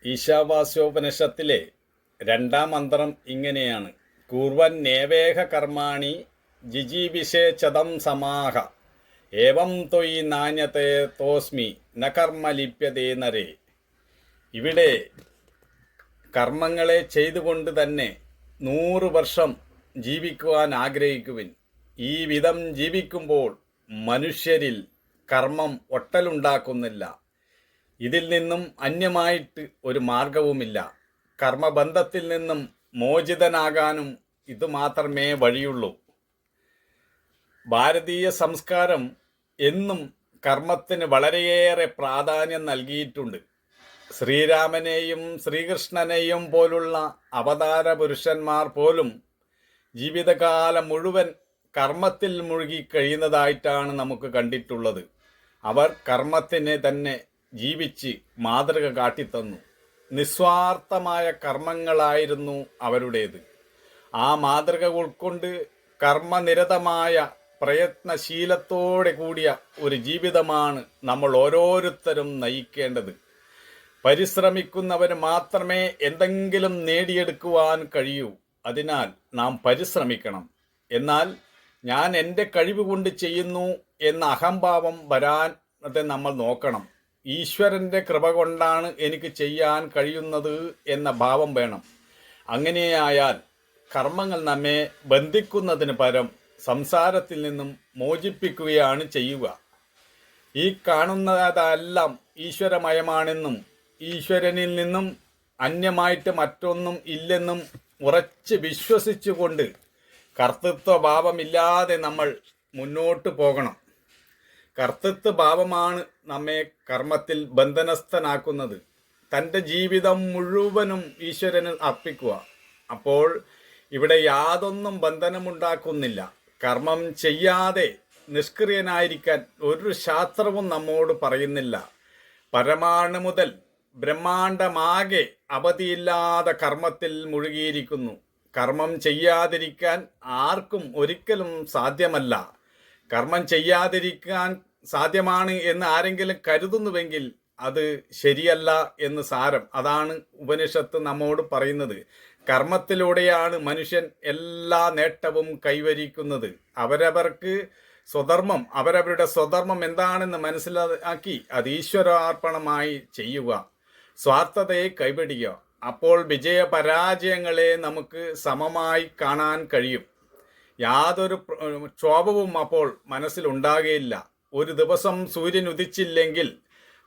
ഈശാവാസ്യോപനിഷത്തിലെ രണ്ടാം മന്ത്രം ഇങ്ങനെയാണ്: കുർവൻ നേവേഹ കർമാണി ജിജീവിഷേചതം സമാഹ ഏവം ത്വയി നാണ്യത്തെ തോസ്മി ന കർമ്മ ലിപ്യതേ നരേ. ഇവിടെ കർമ്മങ്ങളെ ചെയ്തുകൊണ്ട് തന്നെ 100 വർഷം ജീവിക്കുവാൻ ആഗ്രഹിക്കുവിൻ. ഈ വിധം ജീവിക്കുമ്പോൾ മനുഷ്യരിൽ കർമ്മം ഒട്ടലുണ്ടാക്കുന്നില്ല. ഇതിൽ നിന്നും അന്യമായിട്ട് ഒരു മാർഗവുമില്ല. കർമ്മബന്ധത്തിൽ നിന്നും മോചിതനാകാനും ഇതുമാത്രമേ വഴിയുള്ളൂ. ഭാരതീയ സംസ്കാരം എന്നും കർമ്മത്തിന് വളരെയേറെ പ്രാധാന്യം നൽകിയിട്ടുണ്ട്. ശ്രീരാമനെയും ശ്രീകൃഷ്ണനെയും പോലുള്ള അവതാര പുരുഷന്മാർ പോലും ജീവിതകാലം മുഴുവൻ കർമ്മത്തിൽ മുഴുകി കഴിയുന്നതായിട്ടാണ് നമുക്ക് കണ്ടിട്ടുള്ളത്. അവർ കർമ്മത്തിന് തന്നെ ജീവിച്ച് മാതൃക കാട്ടിത്തന്നു. നിസ്വാർത്ഥമായ കർമ്മങ്ങളായിരുന്നു അവരുടേത്. ആ മാതൃക ഉൾക്കൊണ്ട് കർമ്മനിരതമായ പ്രയത്നശീലത്തോടെ കൂടിയ ഒരു ജീവിതമാണ് നമ്മൾ ഓരോരുത്തരും നയിക്കേണ്ടത്. പരിശ്രമിക്കുന്നവന് മാത്രമേ എന്തെങ്കിലും നേടിയെടുക്കുവാൻ കഴിയൂ. അതിനാൽ നാം പരിശ്രമിക്കണം. എന്നാൽ ഞാൻ എൻ്റെ കഴിവ് കൊണ്ട് ചെയ്യുന്നു എന്ന അഹംഭാവം വരാതെ നമ്മൾ നോക്കണം. ഈശ്വരൻ്റെ കൃപ കൊണ്ടാണ് എനിക്ക് ചെയ്യാൻ കഴിയുന്നത് എന്ന ഭാവം വേണം. അങ്ങനെയായാൽ കർമ്മങ്ങൾ നമ്മെ ബന്ധിക്കുന്നതിന് പകരം സംസാരത്തിൽ നിന്നും മോചിപ്പിക്കുകയാണ് ചെയ്യുക. ഈ കാണുന്നതെല്ലാം ഈശ്വരമയമാണെന്നും ഈശ്വരനിൽ നിന്നും അന്യമായിട്ട് മറ്റൊന്നും ഇല്ലെന്നും ഉറച്ച് വിശ്വസിച്ചുകൊണ്ട് കർത്തൃത്വഭാവമില്ലാതെ നമ്മൾ മുന്നോട്ട് പോകണം. കർത്തൃത്വഭാവമാണ് നമ്മെ കർമ്മത്തിൽ ബന്ധനസ്ഥനാക്കുന്നത്. തൻ്റെ ജീവിതം മുഴുവനും ഈശ്വരന് അർപ്പിക്കുക. അപ്പോൾ ഇവിടെ യാതൊന്നും ബന്ധനമുണ്ടാക്കുന്നില്ല. കർമ്മം ചെയ്യാതെ നിഷ്ക്രിയനായിരിക്കാൻ ഒരു ശാസ്ത്രവും നമ്മോട് പറയുന്നില്ല. പരമാണു മുതൽ ബ്രഹ്മാണ്ടമാകെ അവധിയില്ലാതെ കർമ്മത്തിൽ മുഴുകിയിരിക്കുന്നു. കർമ്മം ചെയ്യാതിരിക്കാൻ ആർക്കും ഒരിക്കലും സാധ്യമല്ല. കർമ്മം ചെയ്യാതിരിക്കാൻ സാധ്യമാണ് എന്ന് ആരെങ്കിലും കരുതുന്നുവെങ്കിൽ അത് ശരിയല്ല എന്ന് സാരം. അതാണ് ഉപനിഷത്ത് നമ്മോട് പറയുന്നത്. കർമ്മത്തിലൂടെയാണ് മനുഷ്യൻ എല്ലാ നേട്ടവും കൈവരിക്കുന്നത്. അവരവരുടെ സ്വധർമ്മം എന്താണെന്ന് മനസ്സിലാക്കി അത് ഈശ്വരാർപ്പണമായി ചെയ്യുക. സ്വാർത്ഥതയെ കൈവടിക്കുക. അപ്പോൾ വിജയപരാജയങ്ങളെ നമുക്ക് സമമായി കാണാൻ കഴിയും. യാതൊരു ക്ഷോഭവും അപ്പോൾ മനസ്സിലുണ്ടാകുകയില്ല. ഒരു ദിവസം സൂര്യൻ ഉദിച്ചില്ലെങ്കിൽ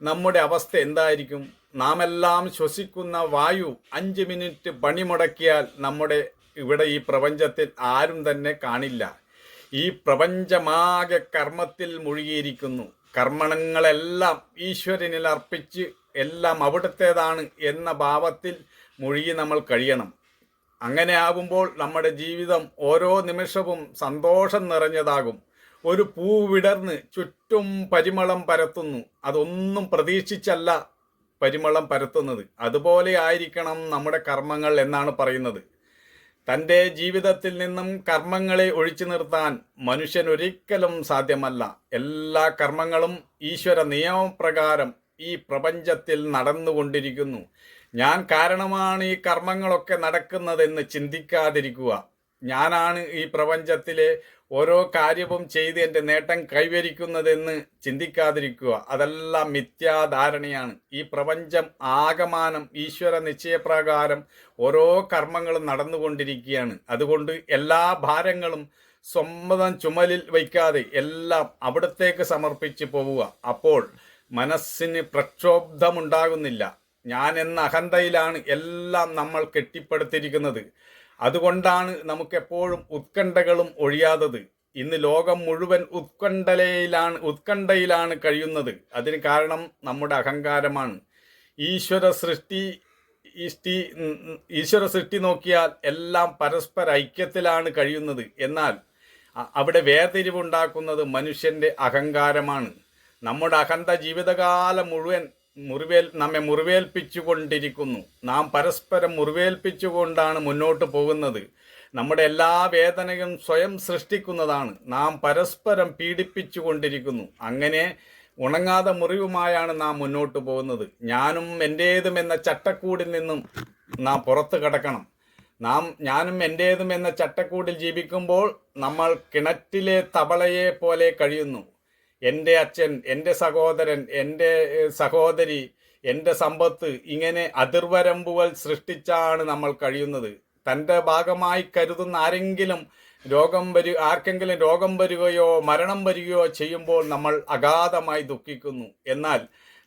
നമ്മുടെ അവസ്ഥ എന്തായിരിക്കും? നാം എല്ലാം ശ്വസിക്കുന്ന വായു 5 മിനിറ്റ് പണിമുടക്കിയാൽ നമ്മുടെ ഇവിടെ ഈ പ്രപഞ്ചത്തിൽ ആരും തന്നെ കാണില്ല. ഈ പ്രപഞ്ചമാകെ കർമ്മത്തിൽ മുഴുകിയിരിക്കുന്നു. കർമ്മങ്ങളെല്ലാം ഈശ്വരനിൽ അർപ്പിച്ച് എല്ലാം അവിടുത്തേതാണ് എന്ന ഭാവത്തിൽ മുഴുകി നമ്മൾ കഴിയണം. അങ്ങനെ ആകുമ്പോൾ നമ്മുടെ ജീവിതം ഓരോ നിമിഷവും സന്തോഷം നിറഞ്ഞതാകും. ഒരു പൂ വിടർന്ന് ചുറ്റും പരിമളം പരത്തുന്നു. അതൊന്നും പ്രതീക്ഷിച്ചല്ല പരിമളം പരത്തുന്നത്. അതുപോലെ ആയിരിക്കണം നമ്മുടെ കർമ്മങ്ങൾ എന്നാണ് പറയുന്നത്. തൻ്റെ ജീവിതത്തിൽ നിന്നും കർമ്മങ്ങളെ ഒഴിച്ചു നിർത്താൻ മനുഷ്യൻ ഒരിക്കലും സാധ്യമല്ല. എല്ലാ കർമ്മങ്ങളും ഈശ്വര നിയമപ്രകാരം ഈ പ്രപഞ്ചത്തിൽ നടന്നുകൊണ്ടിരിക്കുന്നു. ഞാൻ കാരണമാണ് ഈ കർമ്മങ്ങളൊക്കെ നടക്കുന്നതെന്ന് ചിന്തിക്കാതിരിക്കുക. ഞാനാണ് ഈ പ്രപഞ്ചത്തിലെ ഓരോ കാര്യവും ചെയ്ത് എൻ്റെ നേട്ടം കൈവരിക്കുന്നതെന്ന് ചിന്തിക്കാതിരിക്കുക. അതെല്ലാം മിഥ്യാധാരണയാണ്. ഈ പ്രപഞ്ചം ആകമാനം ഈശ്വര നിശ്ചയപ്രകാരം ഓരോ കർമ്മങ്ങളും നടന്നുകൊണ്ടിരിക്കുകയാണ്. അതുകൊണ്ട് എല്ലാ ഭാരങ്ങളും സ്വന്തം ചുമലിൽ വയ്ക്കാതെ എല്ലാം അവിടത്തേക്ക് സമർപ്പിച്ച് പോവുക. അപ്പോൾ മനസ്സിന് പ്രക്ഷോഭമുണ്ടാകുന്നില്ല. ഞാൻ എന്ന അഹന്തയിലാണ് എല്ലാം നമ്മൾ കെട്ടിപ്പടുത്തിരിക്കുന്നത്. അതുകൊണ്ടാണ് നമുക്കെപ്പോഴും ഉത്കണ്ഠകളും ഒഴിയാത്തത്. ഇന്ന് ലോകം മുഴുവൻ ഉത്കണ്ഠയിലാണ് കഴിയുന്നത്. അതിന് കാരണം നമ്മുടെ അഹങ്കാരമാണ്. ഈശ്വര സൃഷ്ടി നോക്കിയാൽ എല്ലാം പരസ്പര ഐക്യത്തിലാണ് കഴിയുന്നത്. എന്നാൽ അവിടെ വേർതിരിവുണ്ടാക്കുന്നത് മനുഷ്യൻ്റെ അഹങ്കാരമാണ്. നമ്മുടെ അഹന്ത ജീവിതകാലം മുഴുവൻ നമ്മെ മുറിവേൽപ്പിച്ചുകൊണ്ടിരിക്കുന്നു. നാം പരസ്പരം മുറിവേൽപ്പിച്ചുകൊണ്ടാണ് മുന്നോട്ട് പോകുന്നത്. നമ്മുടെ എല്ലാ വേദനയും സ്വയം സൃഷ്ടിക്കുന്നതാണ്. നാം പരസ്പരം പീഡിപ്പിച്ചുകൊണ്ടിരിക്കുന്നു. അങ്ങനെ ഉണങ്ങാതെ മുറിവുമായാണ് നാം മുന്നോട്ട് പോകുന്നത്. ഞാനും എൻ്റേതും എന്ന ചട്ടക്കൂടിൽ നിന്നും നാം പുറത്ത് കടക്കണം. ഞാനും എൻ്റേതും എന്ന ചട്ടക്കൂടിൽ ജീവിക്കുമ്പോൾ നമ്മൾ കിണറ്റിലെ തവളയെ പോലെ കഴിയുന്നു. എൻ്റെ അച്ഛൻ, എൻ്റെ സഹോദരൻ, എൻ്റെ സഹോദരി, എൻ്റെ സമ്പത്ത്, ഇങ്ങനെ അതിർവരമ്പുകൾ സൃഷ്ടിച്ചാണ് നമ്മൾ കഴിയുന്നത്. തൻ്റെ ഭാഗമായി കരുതുന്ന ആർക്കെങ്കിലും രോഗം വരികയോ മരണം വരികയോ ചെയ്യുമ്പോൾ നമ്മൾ അഗാധമായി ദുഃഖിക്കുന്നു. എന്നാൽ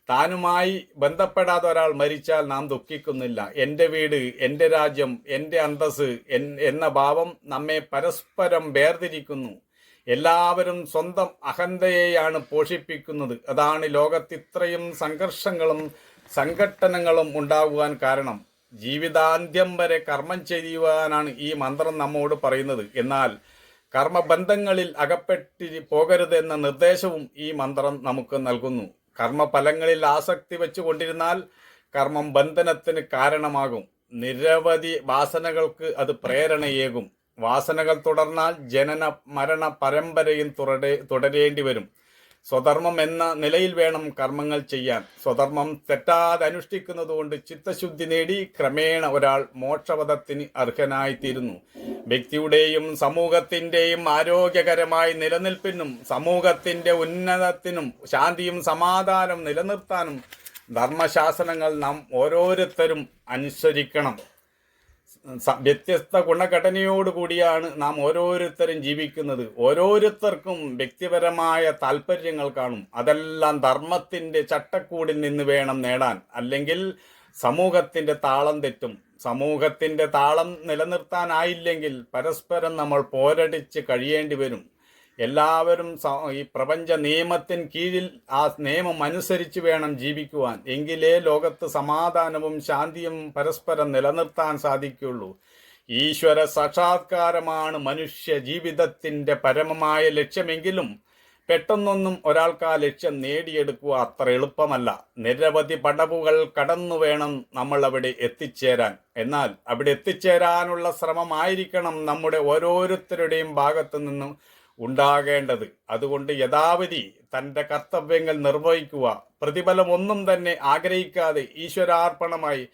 താനുമായി ബന്ധപ്പെടാതെ ഒരാൾ മരിച്ചാൽ നാം ദുഃഖിക്കുന്നില്ല. എൻ്റെ വീട്, എൻ്റെ രാജ്യം, എൻ്റെ അന്തസ്സ് എന്ന ഭാവം നമ്മെ പരസ്പരം വേർതിരിക്കുന്നു. എല്ലാവരും സ്വന്തം അഹന്തയെയാണ് പോഷിപ്പിക്കുന്നത്. അതാണ് ലോകത്ത് ഇത്രയും സംഘർഷങ്ങളും സംഘട്ടനങ്ങളും ഉണ്ടാകുവാൻ കാരണം. ജീവിതാന്ത്യം വരെ കർമ്മം ചെയ്യുവാനാണ് ഈ മന്ത്രം നമ്മോട് പറയുന്നത്. എന്നാൽ കർമ്മബന്ധങ്ങളിൽ പോകരുതെന്ന നിർദ്ദേശവും ഈ മന്ത്രം നമുക്ക് നൽകുന്നു. കർമ്മഫലങ്ങളിൽ ആസക്തി വെച്ചുകൊണ്ടിരുന്നാൽ കർമ്മം ബന്ധനത്തിന് കാരണമാകും. നിരവധി വാസനകൾക്ക് അത് പ്രേരണയേകും. വാസനകൾ തുടർന്നാൽ ജനന മരണ പരമ്പരയും തുടരേണ്ടി വരും. സ്വധർമ്മം എന്ന നിലയിൽ വേണം കർമ്മങ്ങൾ ചെയ്യാൻ. സ്വധർമ്മം തെറ്റാതെ അനുഷ്ഠിക്കുന്നതുകൊണ്ട് ചിത്തശുദ്ധി നേടി ക്രമേണ ഒരാൾ മോക്ഷപദത്തിന് അർഹനായിത്തീരുന്നു. വ്യക്തിയുടെയും സമൂഹത്തിൻ്റെയും ആരോഗ്യകരമായ നിലനിൽപ്പിനും സമൂഹത്തിൻ്റെ ഉന്നതത്തിനും ശാന്തിയും സമാധാനം നിലനിർത്താനും ധർമ്മശാസനങ്ങൾ നാം ഓരോരുത്തരും അനുസരിക്കണം. വ്യത്യസ്ത ഗുണഘടനയോടുകൂടിയാണ് നാം ഓരോരുത്തരും ജീവിക്കുന്നത്. ഓരോരുത്തർക്കും വ്യക്തിപരമായ താല്പര്യങ്ങൾ കാണും. അതെല്ലാം ധർമ്മത്തിൻ്റെ ചട്ടക്കൂടിൽ നിന്ന് വേണം നേടാൻ. അല്ലെങ്കിൽ സമൂഹത്തിൻ്റെ താളം തെറ്റും. സമൂഹത്തിൻ്റെ താളം നിലനിർത്താനായില്ലെങ്കിൽ പരസ്പരം നമ്മൾ പോരടിച്ച് കഴിയേണ്ടി വരും. എല്ലാവരും ഈ പ്രപഞ്ച നിയമത്തിന് കീഴിൽ ആ നിയമം അനുസരിച്ച് വേണം ജീവിക്കുവാൻ. എങ്കിലേ ലോകത്ത് സമാധാനവും ശാന്തിയും പരസ്പരം നിലനിർത്താൻ സാധിക്കുകയുള്ളൂ. ഈശ്വര സാക്ഷാത്കാരമാണ് മനുഷ്യ ജീവിതത്തിൻ്റെ പരമമായ ലക്ഷ്യമെങ്കിലും പെട്ടെന്നൊന്നും ഒരാൾക്ക് ആ ലക്ഷ്യം നേടിയെടുക്കുക അത്ര എളുപ്പമല്ല. നിരവധി പടവുകൾ കടന്നു വേണം നമ്മൾ അവിടെ എത്തിച്ചേരാൻ. എന്നാൽ അവിടെ എത്തിച്ചേരാനുള്ള ശ്രമമായിരിക്കണം നമ്മുടെ ഓരോരുത്തരുടെയും ഭാഗത്തു നിന്നും ഉണ്ടാകേണ്ടത്. അതുകൊണ്ട് യഥാവിധി തൻ്റെ കർത്തവ്യങ്ങൾ നിർവഹിക്കുക. പ്രതിഫലം ഒന്നും തന്നെ ആഗ്രഹിക്കാതെ ഈശ്വരാർപ്പണമായി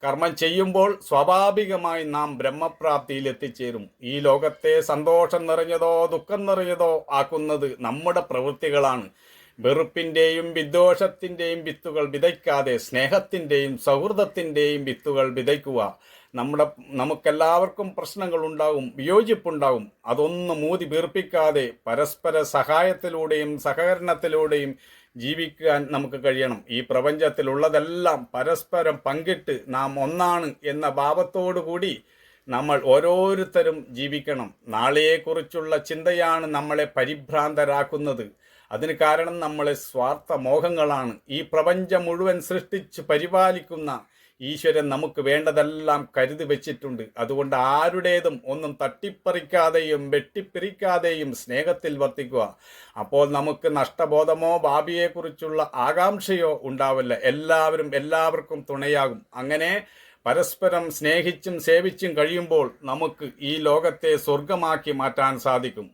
കർമ്മം ചെയ്യുമ്പോൾ സ്വാഭാവികമായി നാം ബ്രഹ്മപ്രാപ്തിയിൽ എത്തിച്ചേരും. ഈ ലോകത്തെ സന്തോഷം നിറഞ്ഞതോ ദുഃഖം നിറഞ്ഞതോ ആക്കുന്നത് നമ്മുടെ പ്രവൃത്തികളാണ്. വെറുപ്പിൻ്റെയും വിദ്വേഷത്തിൻ്റെയും വിത്തുകൾ വിതയ്ക്കാതെ സ്നേഹത്തിൻ്റെയും സൗഹൃദത്തിൻ്റെയും വിത്തുകൾ വിതയ്ക്കുക. നമുക്കെല്ലാവർക്കും പ്രശ്നങ്ങൾ ഉണ്ടാകും, വിയോജിപ്പുണ്ടാകും. അതൊന്നും മൂതി വീർപ്പിക്കാതെ പരസ്പര സഹായത്തിലൂടെയും സഹകരണത്തിലൂടെയും ജീവിക്കാൻ നമുക്ക് കഴിയണം. ഈ പ്രപഞ്ചത്തിലുള്ളതെല്ലാം പരസ്പരം പങ്കിട്ട് നാം ഒന്നാണ് എന്ന ഭാവത്തോടുകൂടി നമ്മൾ ഓരോരുത്തരും ജീവിക്കണം. നാളെയെക്കുറിച്ചുള്ള ചിന്തയാണ് നമ്മളെ പരിഭ്രാന്തരാക്കുന്നത്. അതിന് കാരണം നമ്മളെ സ്വാർത്ഥ മോഹങ്ങളാണ്. ഈ പ്രപഞ്ചം മുഴുവൻ സൃഷ്ടിച്ച് പരിപാലിക്കുന്ന ഈശ്വരൻ നമുക്ക് വേണ്ടതെല്ലാം കരുതി വെച്ചിട്ടുണ്ട്. അതുകൊണ്ട് ആരുടേതും ഒന്നും തട്ടിപ്പറിക്കാതെയും വെട്ടിപ്പിരിക്കാതെയും സ്നേഹത്തിൽ വർത്തിക്കുക. അപ്പോൾ നമുക്ക് നഷ്ടബോധമോ ഭാവിയെക്കുറിച്ചുള്ള ആകാംക്ഷയോ ഉണ്ടാവില്ല. എല്ലാവർക്കും തുണയാകും. അങ്ങനെ പരസ്പരം സ്നേഹിച്ചും സേവിച്ചും കഴിയുമ്പോൾ നമുക്ക് ഈ ലോകത്തെ സ്വർഗമാക്കി മാറ്റാൻ സാധിക്കും.